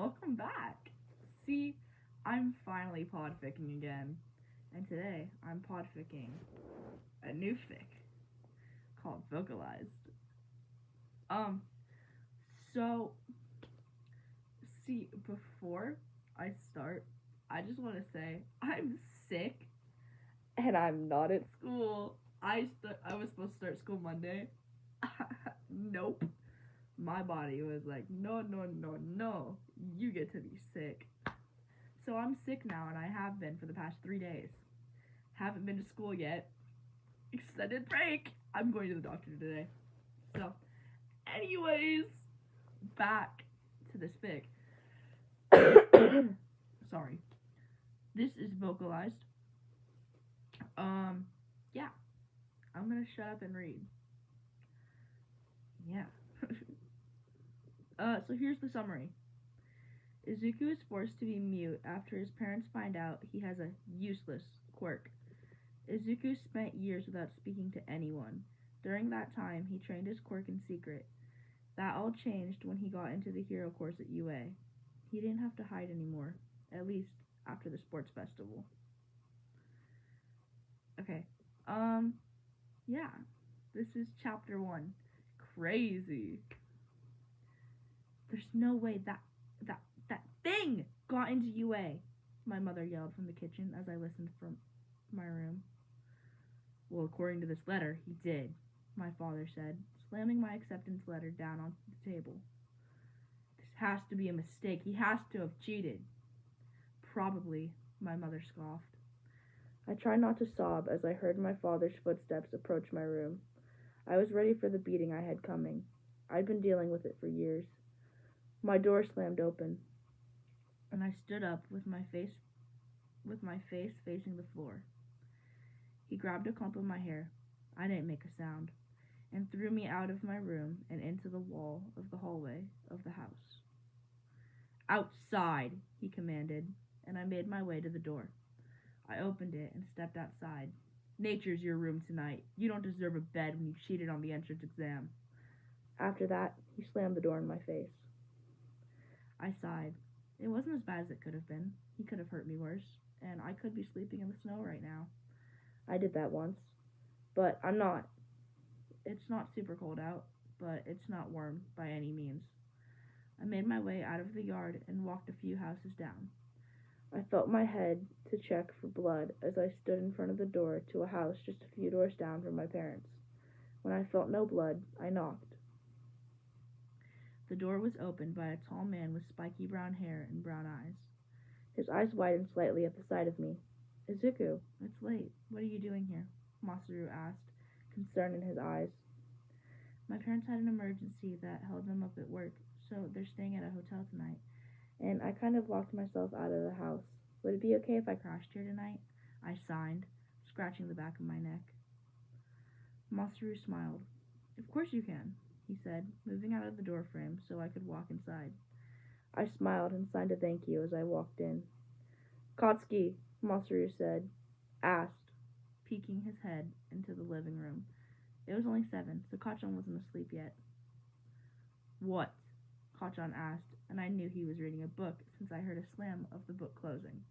welcome back. See, I'm finally podficking again, and today I'm podficking a new fic called Vocalized. Um, so, see, before I start, I just want to say I'm sick, and I'm not at school. I was supposed to start school Monday. Nope. My body was like, no, no, no, no. You get to be sick. So I'm sick now, and I have been for the past 3 days. Haven't been to school yet. Extended break. I'm going to the doctor today. So, anyways, back to this fic. Sorry. This is Vocalized. Yeah. I'm gonna shut up and read. Yeah. So here's the summary. Izuku is forced to be mute after his parents find out he has a useless quirk. Izuku spent years without speaking to anyone. During that time, he trained his quirk in secret. That all changed when he got into the hero course at UA. He didn't have to hide anymore, at least after the sports festival. Okay, yeah, this is chapter 1. Crazy. There's no way that thing got into UA, my mother yelled from the kitchen as I listened from my room. Well, according to this letter, he did, my father said, slamming my acceptance letter down on the table. This has to be a mistake. He has to have cheated. Probably, my mother scoffed. I tried not to sob as I heard my father's footsteps approach my room. I was ready for the beating I had coming. I'd been dealing with it for years. My door slammed open, and I stood up with my face facing the floor. He grabbed a clump of my hair. I didn't make a sound, and threw me out of my room and into the wall of the hallway of the house. Outside, he commanded, and I made my way to the door. I opened it and stepped outside. Nature's your room tonight. You don't deserve a bed when you cheated on the entrance exam. After that, he slammed the door in my face. I sighed. It wasn't as bad as it could have been. He could have hurt me worse, and I could be sleeping in the snow right now. I did that once, but I'm not. It's not super cold out, but it's not warm by any means. I made my way out of the yard and walked a few houses down. I felt my head to check for blood as I stood in front of the door to a house just a few doors down from my parents. When I felt no blood, I knocked. The door was opened by a tall man with spiky brown hair and brown eyes. His eyes widened slightly at the sight of me. Izuku, it's late. What are you doing here? Masaru asked, concern in his eyes. My parents had an emergency that held them up at work, so they're staying at a hotel tonight. And I kind of locked myself out of the house. Would it be okay if I crashed here tonight? I signed, scratching the back of my neck. Masaru smiled. Of course you can, he said, moving out of the door frame so I could walk inside. I smiled and signed a thank you as I walked in. Katsuki, Masaru said, asked, peeking his head into the living room. It was only 7, so Kachan wasn't asleep yet. What? Kachan asked, and I knew he was reading a book since I heard a slam of the book closing.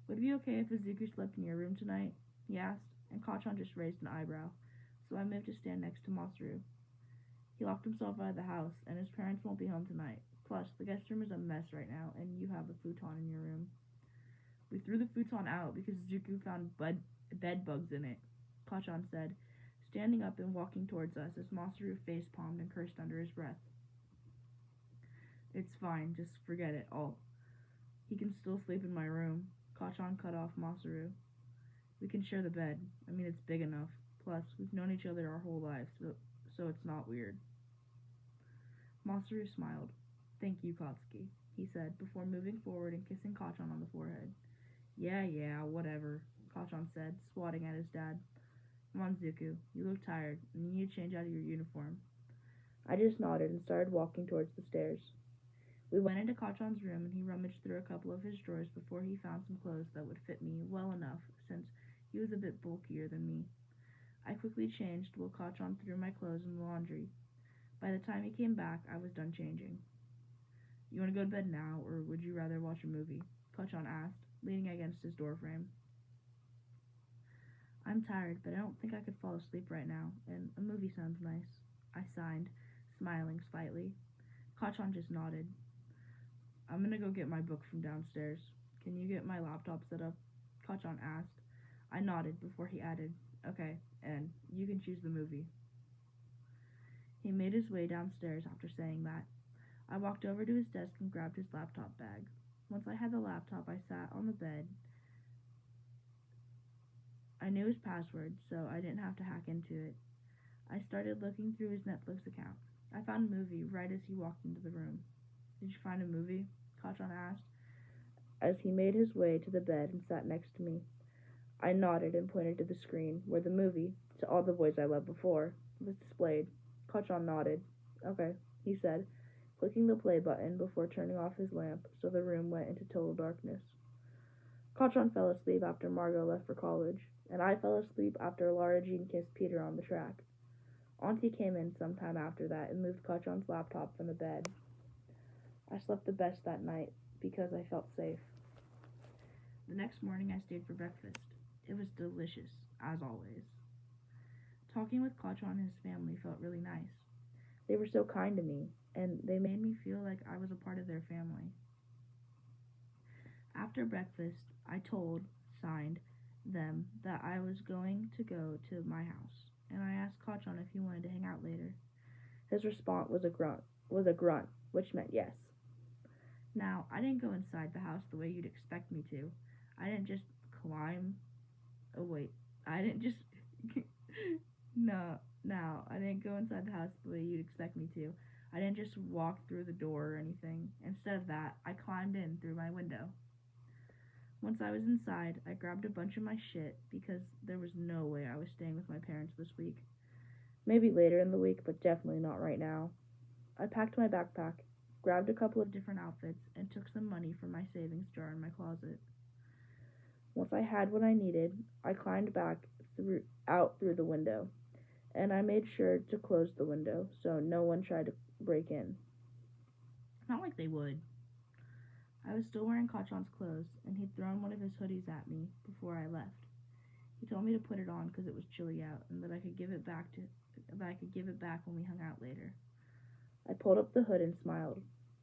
Would it be okay if Izuku slept in your room tonight? He asked, and Kachan just raised an eyebrow, so I moved to stand next to Masaru. He locked himself out of the house, and his parents won't be home tonight. Plus, the guest room is a mess right now, and you have a futon in your room. We threw the futon out because Izuku found bed bugs in it, Kachan said, standing up and walking towards us as Masaru face-palmed and cursed under his breath. It's fine, just forget it all. He can still sleep in my room. Kachan cut off Masaru. We can share the bed. I mean, it's big enough. Plus, we've known each other our whole lives, so it's not weird. Masaru smiled. Thank you, Katsuki, he said, before moving forward and kissing Kachan on the forehead. Yeah, whatever, Kachan said, swatting at his dad. Come on, Zuku, you look tired, and you need to change out of your uniform. I just nodded and started walking towards the stairs. We went into Kachan's room, and he rummaged through a couple of his drawers before he found some clothes that would fit me well enough, since he was a bit bulkier than me. I quickly changed while Kachan threw my clothes in the laundry. By the time he came back, I was done changing. You want to go to bed now, or would you rather watch a movie? Kachan asked, leaning against his doorframe. I'm tired, but I don't think I could fall asleep right now, and a movie sounds nice. I signed, smiling slightly. Kachan just nodded. I'm gonna go get my book from downstairs. Can you get my laptop set up? Kachan asked. I nodded before he added, okay, and you can choose the movie. He made his way downstairs after saying that. I walked over to his desk and grabbed his laptop bag. Once I had the laptop, I sat on the bed. I knew his password, so I didn't have to hack into it. I started looking through his Netflix account. I found a movie right as he walked into the room. Did you find a movie? Kachan asked, as he made his way to the bed and sat next to me. I nodded and pointed to the screen, where the movie, To All the Boys I Loved Before, was displayed. Kachan nodded. Okay, he said, clicking the play button before turning off his lamp so the room went into total darkness. Kachan fell asleep after Margot left for college, and I fell asleep after Lara Jean kissed Peter on the track. Auntie came in sometime after that and moved Kachan's laptop from the bed. I slept the best that night because I felt safe. The next morning I stayed for breakfast. It was delicious, as always. Talking with Kachan and his family felt really nice. They were so kind to me, and they made me feel like I was a part of their family. After breakfast, I signed, them that I was going to go to my house, and I asked Kachan if he wanted to hang out later. His response was a grunt, which meant yes. Now, I didn't go inside the house the way you'd expect me to. I didn't just climb. Oh, wait. I didn't just. No, I didn't go inside the house the way you'd expect me to. I didn't just walk through the door or anything. Instead of that, I climbed in through my window. Once I was inside, I grabbed a bunch of my shit because there was no way I was staying with my parents this week. Maybe later in the week, but definitely not right now. I packed my backpack, grabbed a couple of different outfits, and took some money from my savings jar in my closet. Once I had what I needed, I climbed back out through the window, and I made sure to close the window so no one tried to break in. Not like they would. I was still wearing Kachan's clothes, and he'd thrown one of his hoodies at me before I left. He told me to put it on because it was chilly out, and that I could give it back when we hung out later. I pulled up the hood and smiled.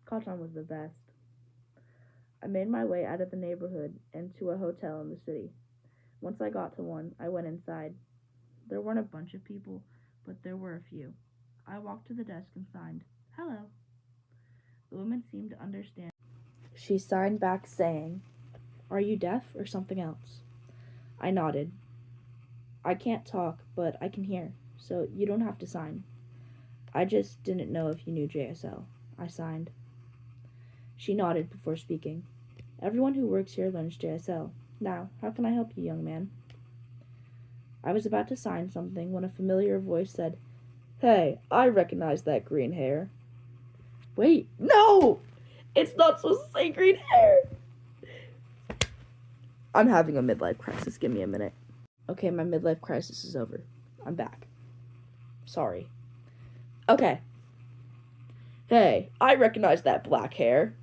Kachan was the best. I made my way out of the neighborhood and to a hotel in the city. Once I got to one, I went inside. There weren't a bunch of people, but there were a few. I walked to the desk and signed, "Hello." The woman seemed to understand. She signed back saying, "Are you deaf or something else?" I nodded. "I can't talk, but I can hear, so you don't have to sign." "I just didn't know if you knew JSL." I signed. She nodded before speaking. "Everyone who works here learns JSL. Now, how can I help you, young man?" I was about to sign something when a familiar voice said, "Hey, I recognize that green hair." Wait, no! It's not supposed to say green hair! I'm having a midlife crisis. Give me a minute. Okay, my midlife crisis is over. I'm back. Sorry. Okay. "Hey, I recognize that black hair."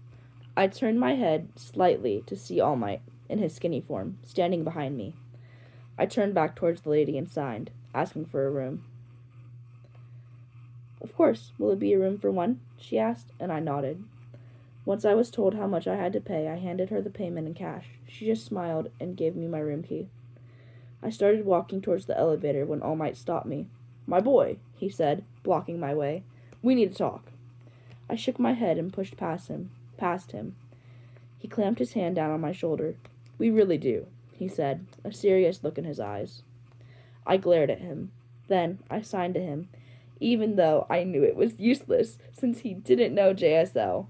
I turned my head slightly to see All Might, in his skinny form, standing behind me. I turned back towards the lady and signed, asking for a room. "Of course. Will it be a room for one?" she asked, and I nodded. Once I was told how much I had to pay, I handed her the payment in cash. She just smiled and gave me my room key. I started walking towards the elevator when All Might stopped me. "My boy," he said, blocking my way. "We need to talk." I shook my head and pushed past him. He clamped his hand down on my shoulder. "We really do," he said, a serious look in his eyes. I glared at him. Then I signed to him, even though I knew it was useless since he didn't know JSL.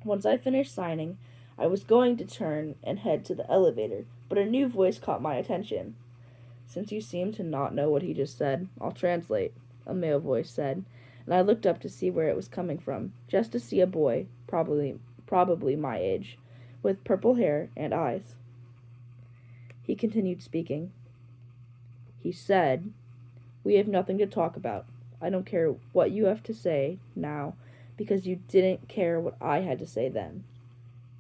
Once I finished signing, I was going to turn and head to the elevator, but a new voice caught my attention. "Since you seem to not know what he just said, I'll translate," a male voice said, and I looked up to see where it was coming from, just to see a boy, probably my age, with purple hair and eyes. He continued speaking. He said, "We have nothing to talk about. I don't care what you have to say now, because you didn't care what I had to say then.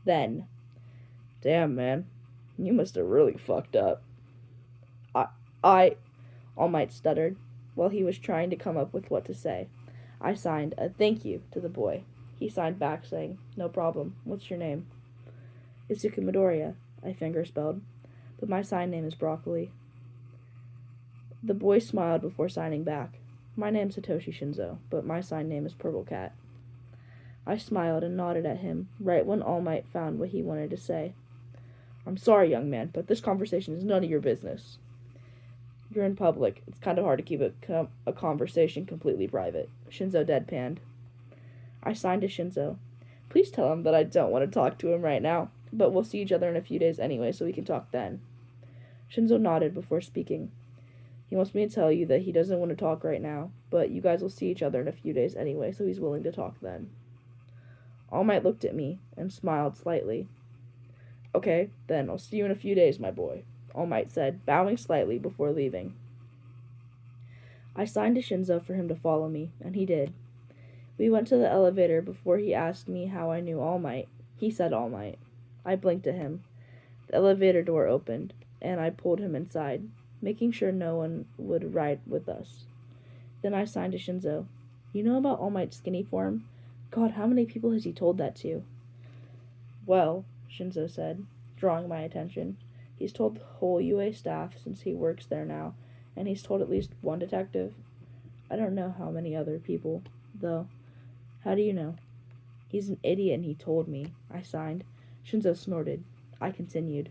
Damn, man. You must have really fucked up. I, All Might stuttered, while he was trying to come up with what to say. I signed a thank you to the boy. He signed back, saying, no problem. What's your name? Izuku Midoriya, I fingerspelled, but my sign name is Broccoli. The boy smiled before signing back. My name's Satoshi Shinso, but my sign name is Purple Cat. I smiled and nodded at him, right when All Might found what he wanted to say. I'm sorry, young man, but this conversation is none of your business. You're in public. It's kind of hard to keep a conversation completely private. Shinso deadpanned. I signed to Shinso. Please tell him that I don't want to talk to him right now, but we'll see each other in a few days anyway, so we can talk then. Shinso nodded before speaking. He wants me to tell you that he doesn't want to talk right now, but you guys will see each other in a few days anyway, so he's willing to talk then. All Might looked at me and smiled slightly. Okay, then I'll see you in a few days, my boy, All Might said, bowing slightly before leaving. I signed to Shinso for him to follow me, and he did. We went to the elevator before he asked me how I knew All Might. He said All Might. I blinked at him. The elevator door opened, and I pulled him inside, making sure no one would ride with us. Then I signed to Shinso. You know about All Might's skinny form? God, how many people has he told that to? Well, Shinso said, drawing my attention. He's told the whole UA staff since he works there now, and he's told at least one detective. I don't know how many other people, though. How do you know? He's an idiot and he told me. I signed. Shinso snorted. I continued.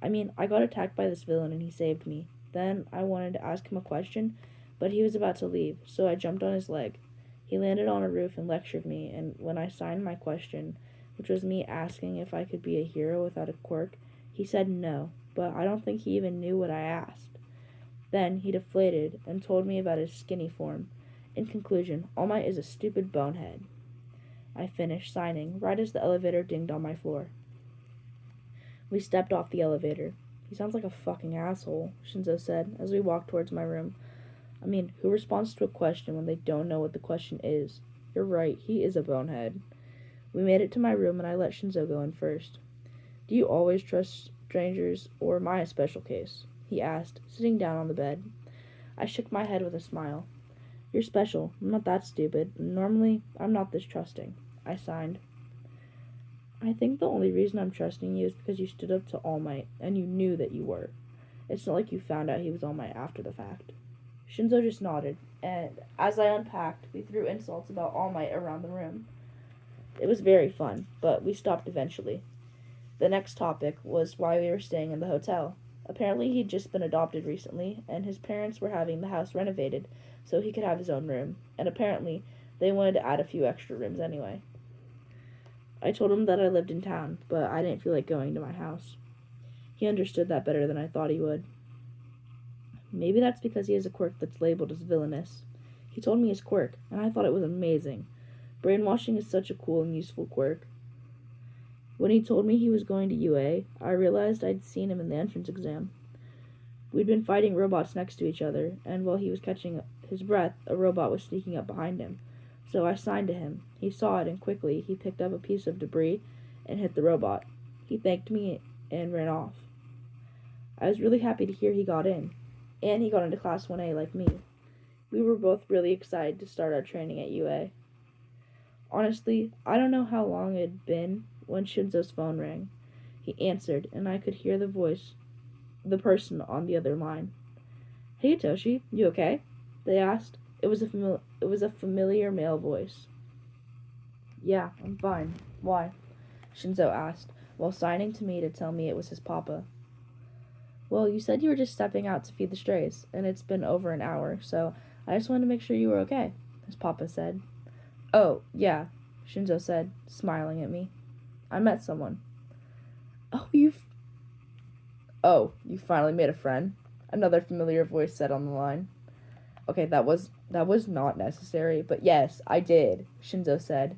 I mean, I got attacked by this villain and he saved me. Then I wanted to ask him a question, but he was about to leave, so I jumped on his leg. He landed on a roof and lectured me, and when I signed my question, which was me asking if I could be a hero without a quirk, he said no, but I don't think he even knew what I asked. Then he deflated and told me about his skinny form. In conclusion, All Might is a stupid bonehead. I finished signing right as the elevator dinged on my floor. We stepped off the elevator. He sounds like a fucking asshole, Shinso said as we walked towards my room. I mean, who responds to a question when they don't know what the question is? You're right, he is a bonehead. We made it to my room and I let Shinso go in first. Do you always trust strangers, or am I a special case? He asked, sitting down on the bed. I shook my head with a smile. You're special. I'm not that stupid. Normally, I'm not this trusting. I signed. I think the only reason I'm trusting you is because you stood up to All Might, and you knew that you were. It's not like you found out he was All Might after the fact. Shinso just nodded, and as I unpacked, we threw insults about All Might around the room. It was very fun, but we stopped eventually. The next topic was why we were staying in the hotel. Apparently he'd just been adopted recently, and his parents were having the house renovated so he could have his own room, and apparently they wanted to add a few extra rooms anyway. I told him that I lived in town, but I didn't feel like going to my house. He understood that better than I thought he would. Maybe that's because he has a quirk that's labeled as villainous. He told me his quirk, and I thought it was amazing. Brainwashing is such a cool and useful quirk. When he told me he was going to UA, I realized I'd seen him in the entrance exam. We'd been fighting robots next to each other, and while he was catching his breath, a robot was sneaking up behind him. So I signed to him. He saw it, and quickly he picked up a piece of debris and hit the robot. He thanked me and ran off. I was really happy to hear he got in, and he got into Class 1A like me. We were both really excited to start our training at UA. Honestly, I don't know how long it had been when Shinso's phone rang. He answered, and I could hear the person on the other line. Hey, Toshi, you okay? They asked. It was a familiar male voice. Yeah, I'm fine. Why? Shinso asked, while signing to me to tell me it was his papa. Well, you said you were just stepping out to feed the strays, and it's been over an hour, so I just wanted to make sure you were okay, his papa said. Oh, yeah, Shinso said, smiling at me. I met someone. You finally made a friend? Another familiar voice said on the line. Okay, that was not necessary, but yes, I did, Shinso said.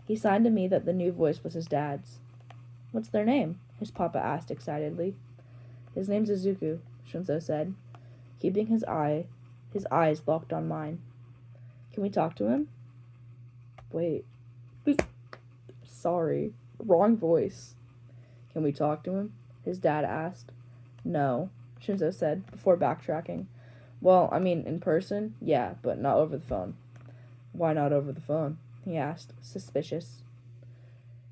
He signed to me that the new voice was his dad's. What's their name? His papa asked excitedly. His name's Izuku, Shinso said, keeping his eyes locked on mine. Can we talk to him? Wait. Sorry. Wrong voice. Can we talk to him? His dad asked. No, Shinso said, before backtracking. Well, I mean, in person, yeah, but not over the phone. Why not over the phone? He asked, suspicious.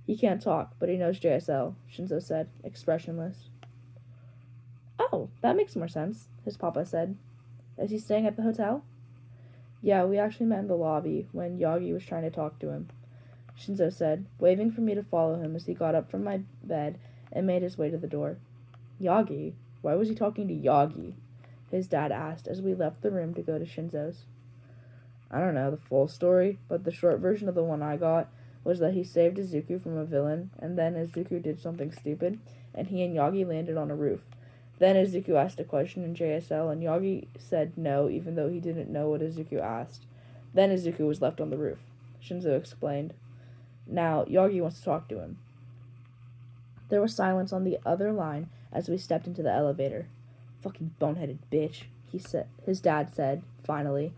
He can't talk, but he knows JSL, Shinso said, expressionless. Oh, that makes more sense, his papa said. Is he staying at the hotel? Yeah, we actually met in the lobby when Yagi was trying to talk to him, Shinso said, waving for me to follow him as he got up from my bed and made his way to the door. Yagi? Why was he talking to Yagi? His dad asked as we left the room to go to Shinzo's. I don't know the full story, but the short version of the one I got was that he saved Izuku from a villain, and then Izuku did something stupid, and he and Yagi landed on a roof. Then Izuku asked a question in JSL, and Yagi said no, even though he didn't know what Izuku asked. Then Izuku was left on the roof, Shinzo explained. Now, Yagi wants to talk to him. There was silence on the other line as we stepped into the elevator. Fucking boneheaded bitch, his dad said, finally.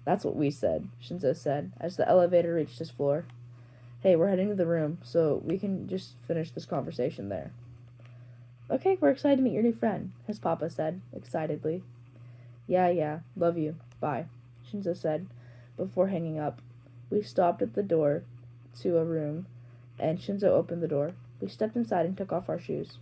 That's what we said, Shinzo said, as the elevator reached his floor. Hey, we're heading to the room, so we can just finish this conversation there. Okay, we're excited to meet your new friend, his papa said, excitedly. Yeah, love you, bye, Shinzo said, before hanging up. We stopped at the door to a room, and Shinzo opened the door. We stepped inside and took off our shoes.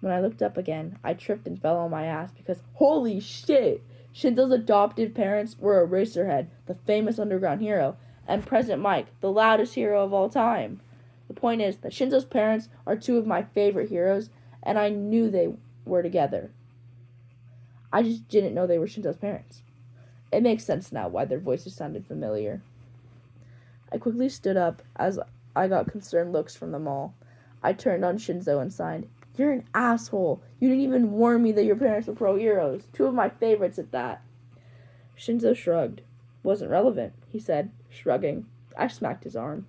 When I looked up again, I tripped and fell on my ass because, holy shit! Shinzo's adopted parents were Eraserhead, the famous underground hero, and President Mike, the loudest hero of all time. The point is that Shinzo's parents are two of my favorite heroes, and I knew they were together. I just didn't know they were Shinzo's parents. It makes sense now why their voices sounded familiar. I quickly stood up as I got concerned looks from them all. I turned on Shinzo and signed, You're an asshole. You didn't even warn me that your parents were pro-heroes. Two of my favorites at that. Shinzo shrugged. Wasn't relevant, he said, shrugging. I smacked his arm.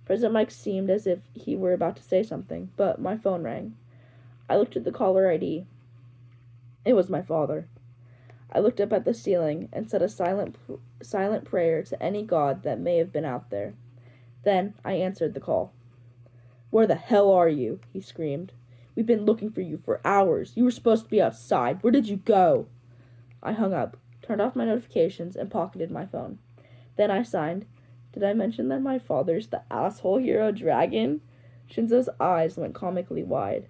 President Mike seemed as if he were about to say something, but my phone rang. I looked at the caller ID. It was my father. I looked up at the ceiling and said a silent prayer to any god that may have been out there. Then I answered the call. Where the hell are you? He screamed. We've been looking for you for hours. You were supposed to be outside. Where did you go? I hung up, turned off my notifications, and pocketed my phone. Then I signed, Did I mention that my father's the asshole hero dragon? Shinzo's eyes went comically wide.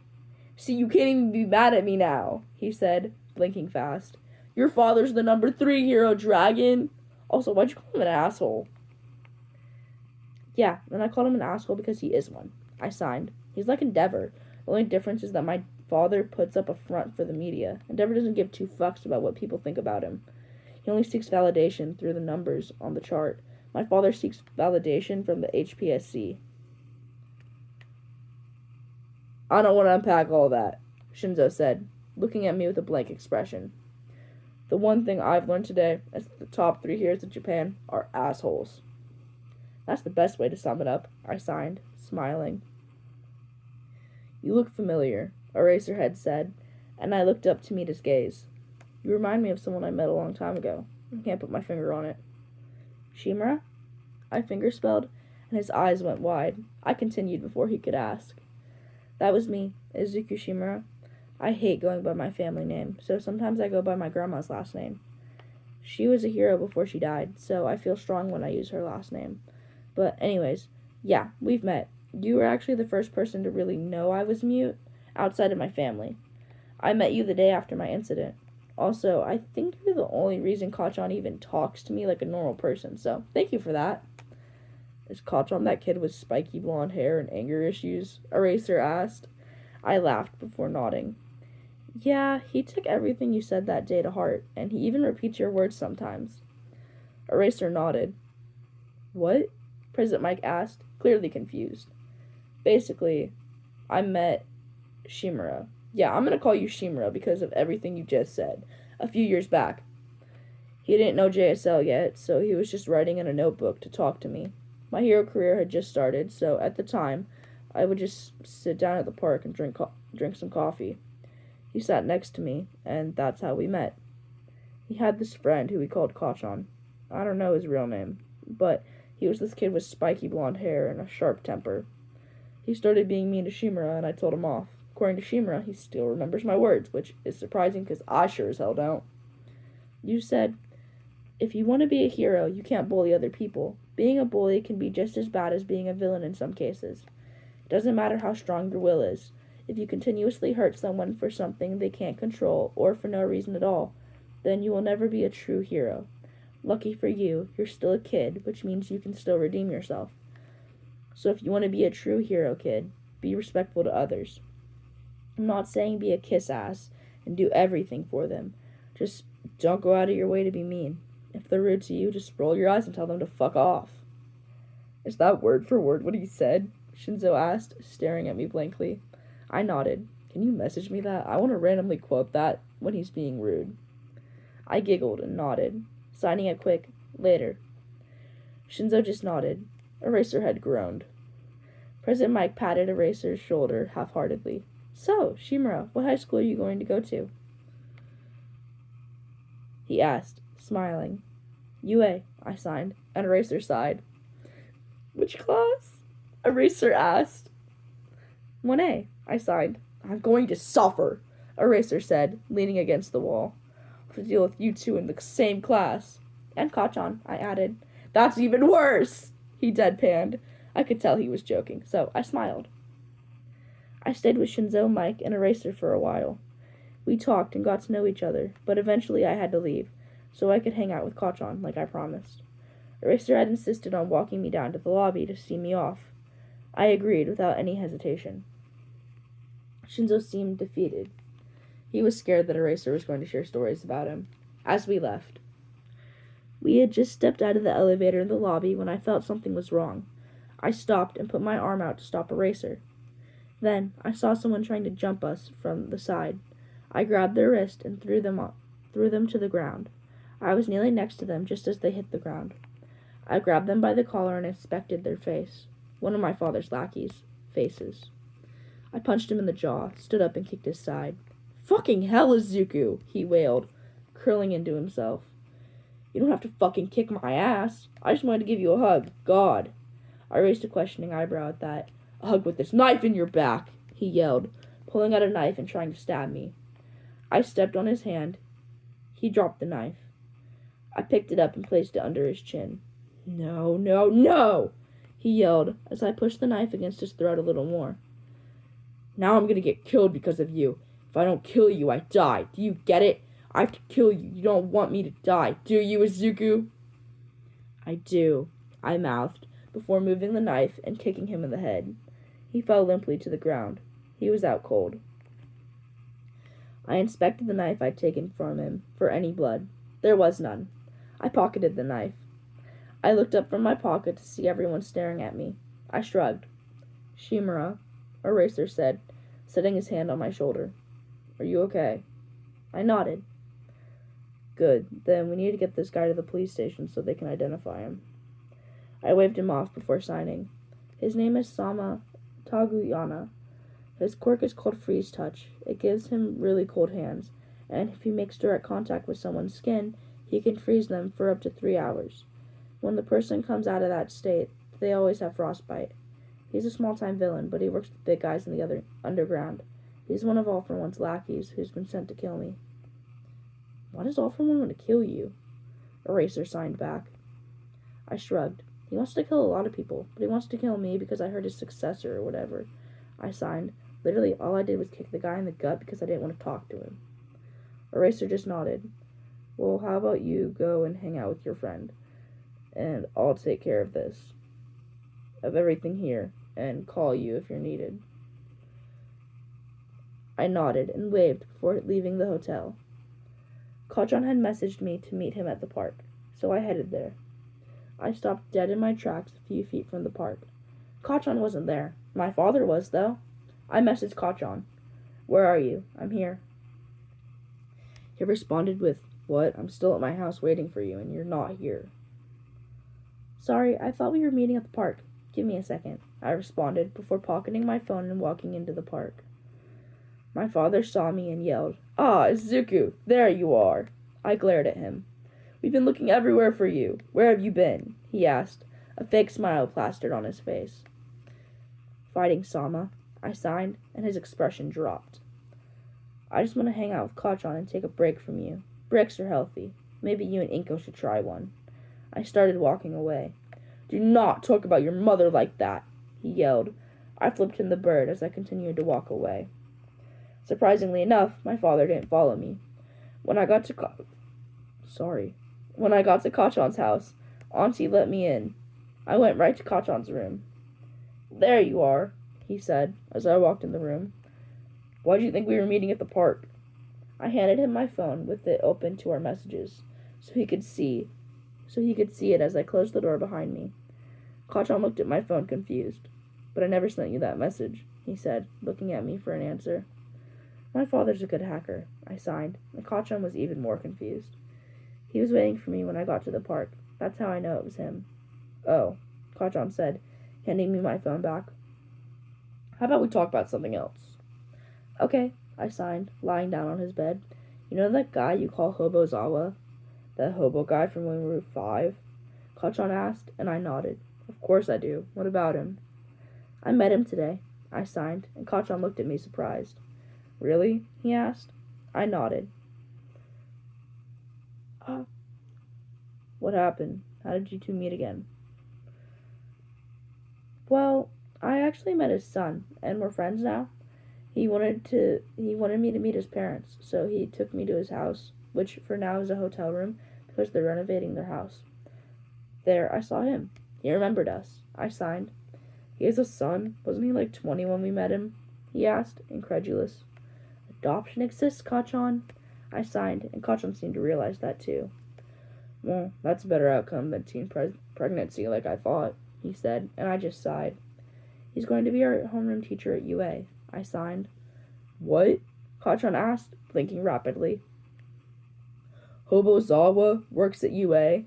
See, you can't even be mad at me now, he said, blinking fast. Your father's the number 3 hero dragon. Also, why'd you call him an asshole? Yeah, and I called him an asshole because he is one. I signed. He's like Endeavor. The only difference is that my father puts up a front for the media. Endeavor doesn't give 2 fucks about what people think about him. He only seeks validation through the numbers on the chart. My father seeks validation from the HPSC. I don't want to unpack all that, Shinzo said, looking at me with a blank expression. The one thing I've learned today is that the top 3 heroes of Japan are assholes. That's the best way to sum it up, I signed, smiling. You look familiar, Eraserhead said, and I looked up to meet his gaze. You remind me of someone I met a long time ago. I can't put my finger on it. Shimura? I fingerspelled, and his eyes went wide. I continued before he could ask. That was me, Izuku Shimura. I hate going by my family name, so sometimes I go by my grandma's last name. She was a hero before she died, so I feel strong when I use her last name. But anyways, yeah, we've met. You were actually the first person to really know I was mute, outside of my family. I met you the day after my incident. Also, I think you're the only reason Kachan even talks to me like a normal person, so thank you for that. Is Kachan that kid with spiky blonde hair and anger issues? Eraser asked. I laughed before nodding. Yeah, he took everything you said that day to heart, and he even repeats your words sometimes. Eraser nodded. What? President Mike asked, clearly confused. Basically, I met Shimura. Yeah, I'm going to call you Shimura because of everything you just said. A few years back. He didn't know JSL yet, so he was just writing in a notebook to talk to me. My hero career had just started, so at the time, I would just sit down at the park and drink some coffee. He sat next to me, and that's how we met. He had this friend who he called Kachan. I don't know his real name, but He was this kid with spiky blonde hair and a sharp temper. He started being mean to Shimura, and I told him off. According to Shimura, he still remembers my words, which is surprising because I sure as hell don't. You said, if you want to be a hero, you can't bully other people. Being a bully can be just as bad as being a villain in some cases. It doesn't matter how strong your will is. If you continuously hurt someone for something they can't control, or for no reason at all, then you will never be a true hero. Lucky for you, you're still a kid, which means you can still redeem yourself. So if you want to be a true hero, kid, be respectful to others. I'm not saying be a kiss-ass and do everything for them. Just don't go out of your way to be mean. If they're rude to you, just roll your eyes and tell them to fuck off. Is that word for word what he said? Shinso asked, staring at me blankly. I nodded. Can you message me that? I want to randomly quote that when he's being rude. I giggled and nodded, signing a quick, later. Shinso just nodded. Eraserhead groaned. President Mike patted Eraser's shoulder half-heartedly. So, Shimura, what high school are you going to go to? He asked, smiling. UA, I signed, and Eraser sighed. Which class? Eraser asked. 1A, I signed. I'm going to suffer, Eraser said, leaning against the wall. I'll have to deal with you two in the same class. And Kachan, I added. That's even worse, he deadpanned. I could tell he was joking, so I smiled. I stayed with Shinso, Mike, and Eraser for a while. We talked and got to know each other, but eventually I had to leave, so I could hang out with Kachan like I promised. Eraser had insisted on walking me down to the lobby to see me off. I agreed without any hesitation. Shinso seemed defeated. He was scared that Eraser was going to share stories about him. As we left, we had just stepped out of the elevator in the lobby when I felt something was wrong. I stopped and put my arm out to stop Eraser. Then I saw someone trying to jump us from the side. I grabbed their wrist and threw them to the ground. I was kneeling next to them just as they hit the ground. I grabbed them by the collar and inspected their face. One of my father's lackeys' faces. I punched him in the jaw, stood up and kicked his side. Fucking hell, Izuku, he wailed, curling into himself. You don't have to fucking kick my ass. I just wanted to give you a hug. God. I raised a questioning eyebrow at that. A hug with this knife in your back, he yelled, pulling out a knife and trying to stab me. I stepped on his hand. He dropped the knife. I picked it up and placed it under his chin. No, no, no, he yelled as I pushed the knife against his throat a little more. Now I'm gonna get killed because of you. If I don't kill you, I die. Do you get it? I have to kill you. You don't want me to die, do you, Izuku? I do, I mouthed, before moving the knife and kicking him in the head. He fell limply to the ground. He was out cold. I inspected the knife I'd taken from him for any blood. There was none. I pocketed the knife. I looked up from my pocket to see everyone staring at me. I shrugged. Shimura, Eraser said, setting his hand on my shoulder. Are you okay? I nodded. Good. Then we need to get this guy to the police station so they can identify him. I waved him off before signing. His name is Sama Taguyana. His quirk is called Freeze Touch. It gives him really cold hands, and if he makes direct contact with someone's skin, he can freeze them for up to 3 hours. When the person comes out of that state, they always have frostbite. He's a small-time villain, but he works with big guys in the other underground. He's one of All For One's lackeys who's been sent to kill me. Why does All For One want to kill you? Eraser signed back. I shrugged. He wants to kill a lot of people, but he wants to kill me because I heard his successor or whatever. I signed. Literally, all I did was kick the guy in the gut because I didn't want to talk to him. Eraser just nodded. Well, how about you go and hang out with your friend? And I'll take care of this. Of everything here, and call you if you're needed. I nodded and waved before leaving the hotel. Kachan had messaged me to meet him at the park, so I headed there. I stopped dead in my tracks a few feet from the park. Kachan wasn't there. My father was, though. I messaged Kachan. Where are you? I'm here. He responded with, What? I'm still at my house waiting for you, and you're not here. Sorry, I thought we were meeting at the park. Give me a second, I responded before pocketing my phone and walking into the park. My father saw me and yelled, Ah, Izuku, there you are. I glared at him. We've been looking everywhere for you. Where have you been? He asked, A fake smile plastered on his face. Fighting Sama, I signed, and his expression dropped. I just want to hang out with Kachan and take a break from you. Breaks are healthy. Maybe you and Inko should try one. I started walking away. Do not talk about your mother like that, he yelled. I flipped him the bird as I continued to walk away. Surprisingly enough, my father didn't follow me. When I got to Kachan's house, Auntie let me in. I went right to Kachan's room. There you are, he said as I walked in the room. Why do you think we were meeting at the park? I handed him my phone with it open to our messages, so he could see it as I closed the door behind me. Kachan looked at my phone confused. But I never sent you that message, he said, looking at me for an answer. My father's a good hacker, I signed, and Kachan was even more confused. He was waiting for me when I got to the park. That's how I know it was him. Oh, Kachan said, handing me my phone back. How about we talk about something else? Okay, I signed, lying down on his bed. You know that guy you call Hobozawa? That hobo guy from when we were 5? Kachan asked, and I nodded. Of course I do. What about him? I met him today, I signed, and Kachan looked at me surprised. Really? He asked. I nodded. What happened? How did you two meet again? Well, I actually met his son, and we're friends now. He wanted me to meet his parents, so he took me to his house, which for now is a hotel room, because they're renovating their house. There, I saw him. He remembered us. I signed. He has a son. Wasn't he like 20 when we met him? He asked, incredulous. Adoption exists, Kachan? I signed, and Kachan seemed to realize that too. Well, that's a better outcome than teen pregnancy like I thought, he said, and I just sighed. He's going to be our homeroom teacher at UA. I signed. What? Kachan asked, blinking rapidly. Hobozawa works at UA?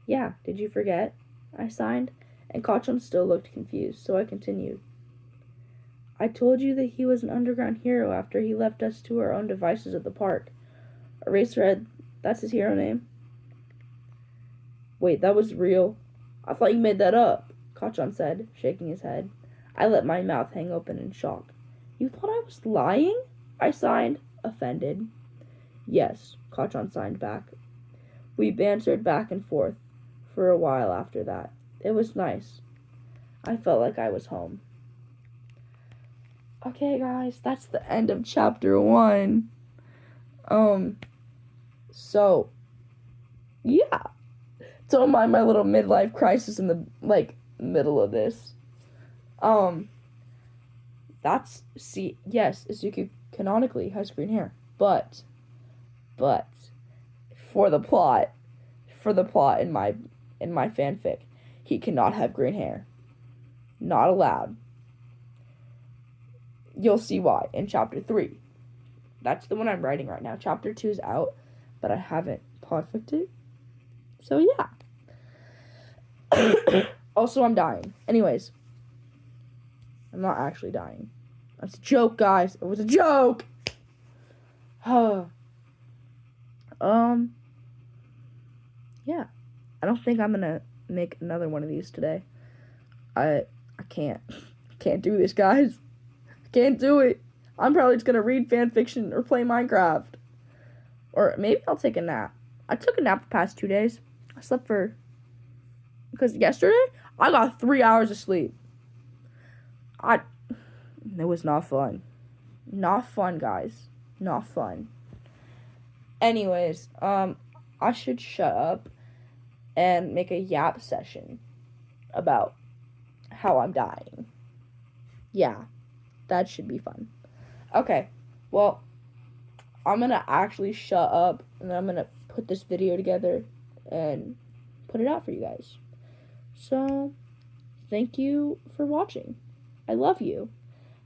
Yeah, did you forget? I signed, and Kachan still looked confused, so I continued. I told you that he was an underground hero after he left us to our own devices at the park. Eraserhead, that's his hero name? Wait, that was real? I thought you made that up, Kachan said, shaking his head. I let my mouth hang open in shock. You thought I was lying? I signed, offended. Yes, Kachan signed back. We bantered back and forth for a while after that. It was nice. I felt like I was home. Okay, guys, that's the end of chapter 1. So, yeah. Don't mind my little midlife crisis in the, middle of this. Yes, Izuku canonically has green hair, but, for the plot in my fanfic, he cannot have green hair. Not allowed. You'll see why in chapter 3. That's the one I'm writing right now. Chapter 2 is out, but I haven't podficked it. So yeah. Also, I'm dying. Anyways. I'm not actually dying. That's a joke, guys. It was a joke! Yeah. I don't think I'm gonna make another one of these today. I can't. Can't do this, guys. Can't do it. I'm probably just gonna read fanfiction or play Minecraft. Or maybe I'll take a nap. I took a nap the past 2 days. I slept because yesterday, I got 3 hours of sleep. It was not fun. Not fun, guys. Not fun. Anyways, I should shut up and make a yap session about how I'm dying. Yeah, that should be fun. Okay, well, I'm gonna actually shut up, and then I'm gonna put this video together and put it out for you guys. So, thank you for watching. I love you.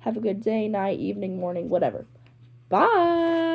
Have a good day, night, evening, morning, whatever. Bye!